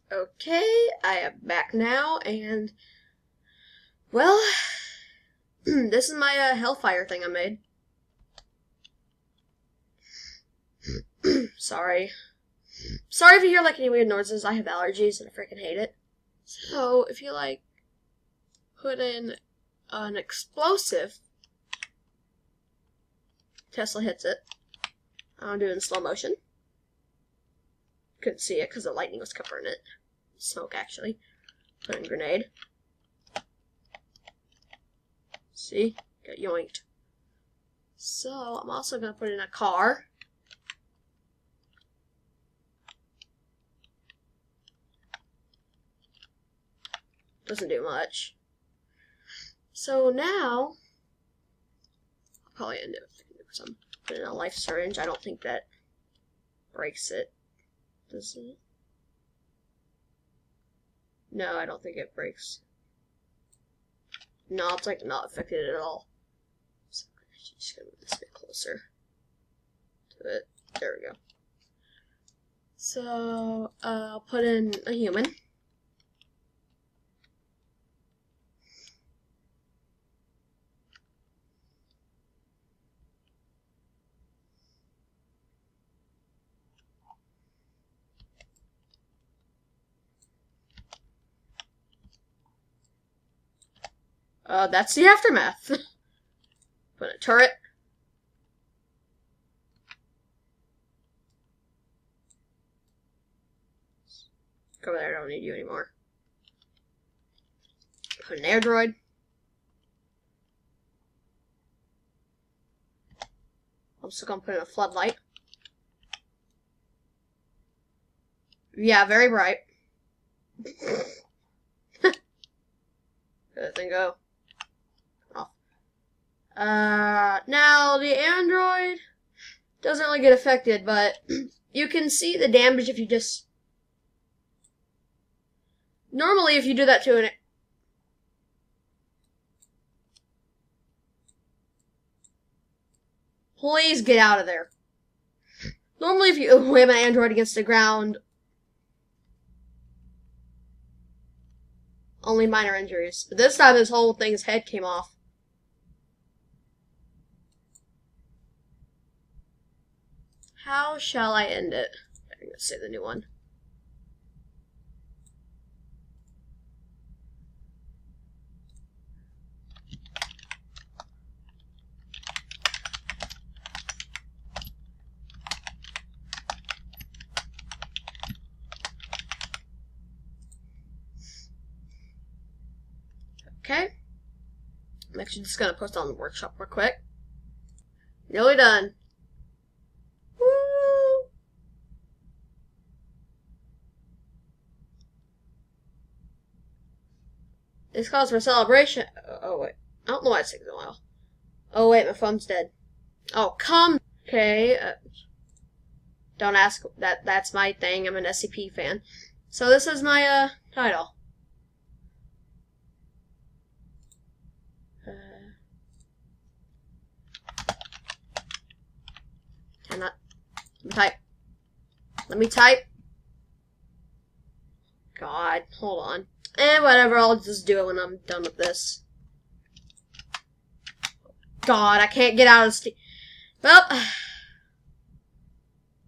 Okay, I am back now, and, well, this is my Hellfire thing I made. Sorry. Sorry if you hear, like, any weird noises. I have allergies, and I freaking hate it. So, if you, like, put in an explosive, Tesla hits it. I'll do it in slow motion. Couldn't see it because the lightning was covering it. Smoke, actually. Put in grenade. See? Got yoinked. So, I'm also going to put in a car. Doesn't do much. So now, I'll probably end up put in a life syringe. I don't think that breaks it. Does it? No, I don't think it breaks. No, it's like not affected at all. So I'm just gonna move this a bit closer to it. There we go. So I'll put in a human. That's the aftermath. Put a turret. Go over there, I don't need you anymore. Put an air droid. I'm still gonna put in a floodlight. Yeah, very bright. Let that thing go. Off. Now the android doesn't really get affected, but you can see the damage if you just... Normally, if you do that to an... Please get out of there. Normally, if you wham an android against the ground, only minor injuries. But this time, his whole thing's head came off. How shall I end it? I'm gonna say the new one. Okay. I'm actually just gonna post on the workshop real quick. Nearly done. Woo! It's cause for celebration. Oh wait. I don't know why it's taking a while. Oh wait, my phone's dead. Oh, come. Okay. Don't ask. That's my thing. I'm an SCP fan. So this is my title. Cannot. Let me type. Let me type. God, hold on. Whatever. I'll just do it when I'm done with this. God, I can't get out of the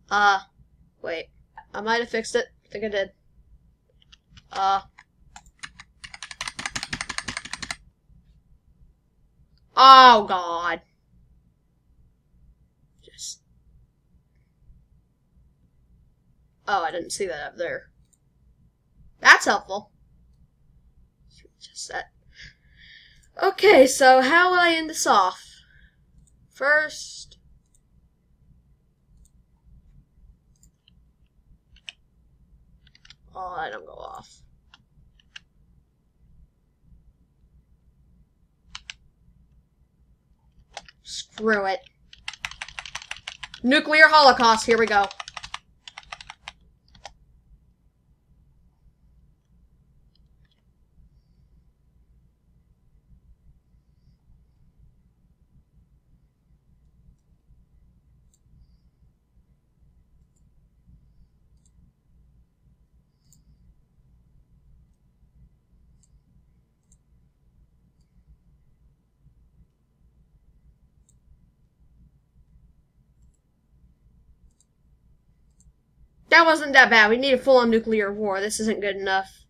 Well, wait. I might have fixed it. I think I did. Oh, God. Just. Oh, I didn't see that up there. That's helpful. Just that. Okay, so how will I end this off? First. Oh, I don't go off. Screw it. Nuclear holocaust, here we go. That wasn't that bad. We need a full-on nuclear war. This isn't good enough.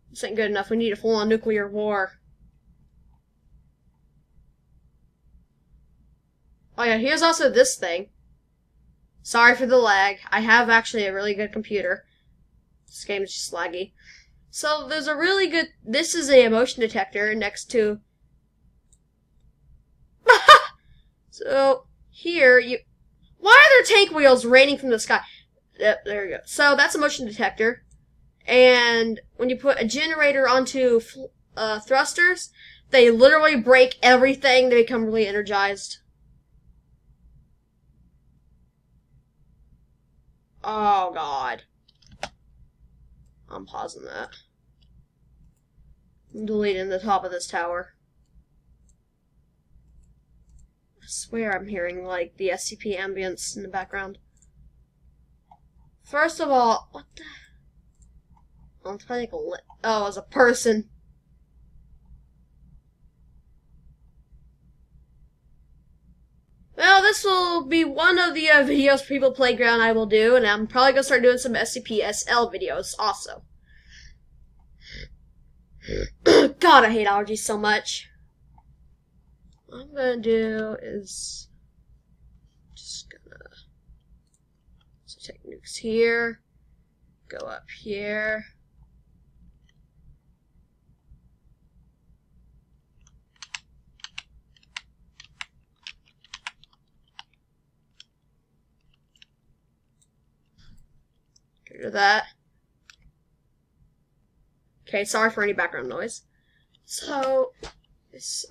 This ain't good enough. We need a full-on nuclear war. Oh yeah, here's also this thing. Sorry for the lag. I have actually a really good computer. This game is just laggy. So there's a really good... This is a motion detector next to... So here you... Why are there tank wheels raining from the sky? Yep, there you go. So that's a motion detector. And when you put a generator onto thrusters, they literally break everything. They become really energized. Oh, God. I'm pausing that. I'm deleting the top of this tower. I swear I'm hearing, like, the SCP ambience in the background. First of all, what the... Oh, it's probably like oh, as a person. Well, this will be one of the videos for People Playground I will do, and I'm probably going to start doing some SCP-SL videos also. God, I hate allergies so much. What I'm going to do is... Just gonna... So take nukes here. Go up here. Get rid of that. Okay, sorry for any background noise. So,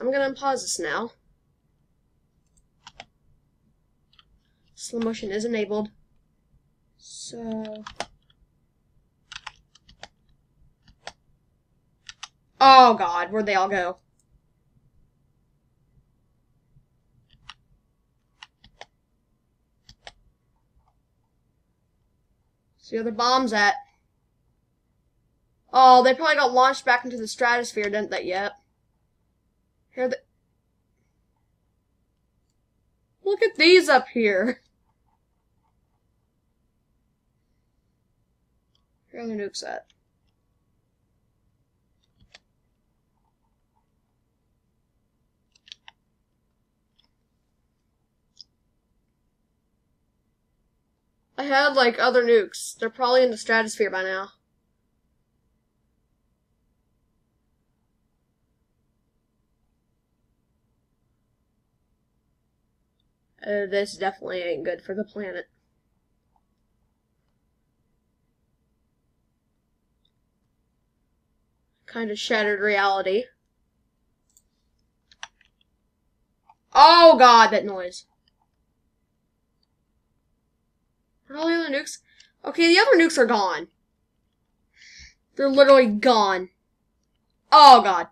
I'm gonna unpause this now. Slow motion is enabled. So... Oh God, where'd they all go? See where the bombs at? Oh, they probably got launched back into the stratosphere, didn't they? Yet. Here the... Look at these up here. Where are the nukes at? I had, like, other nukes. They're probably in the stratosphere by now. This definitely ain't good for the planet. Kind of shattered reality. Oh God, that noise. Are all the other nukes? Okay, the other nukes are gone. They're literally gone. Oh God.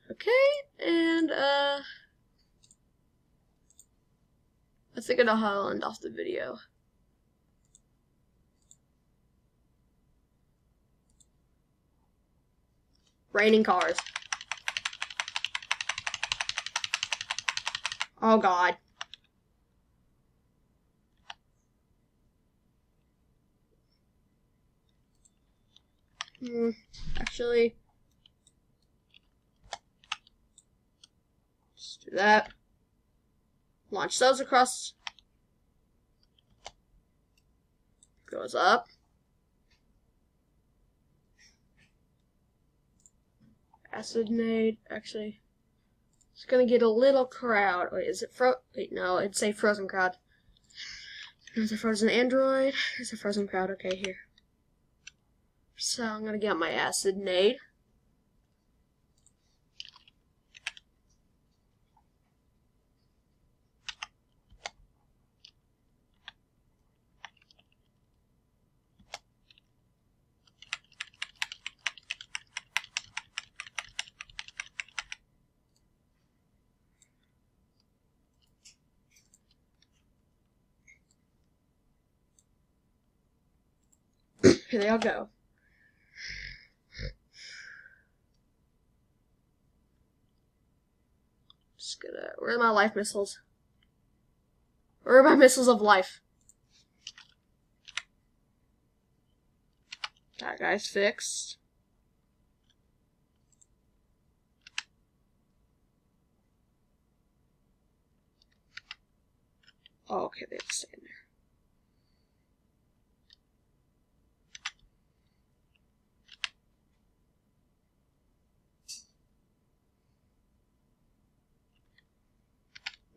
Okay, and I think I'll end off the video. Raining cars. Oh God. Actually, just do that. Launch those across. Goes up. Acid nade. Actually, it's gonna get a little crowd. Wait, is it Wait, no, it'd say frozen crowd. There's a frozen android. There's a frozen crowd. Okay, here. So I'm gonna get my acid nade. Here they all go. Just gonna... Where are my life missiles? Where are my missiles of life? That guy's fixed. Oh, okay, they have to stay in there.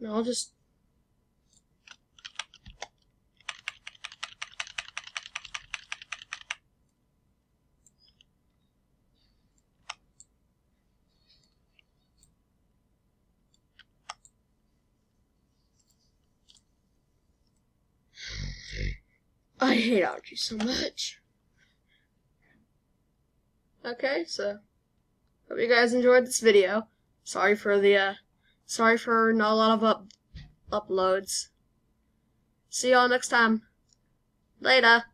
No, I'll just... I hate allergies so much. Okay, so hope you guys enjoyed this video. Sorry for not a lot of uploads. See y'all next time. Later.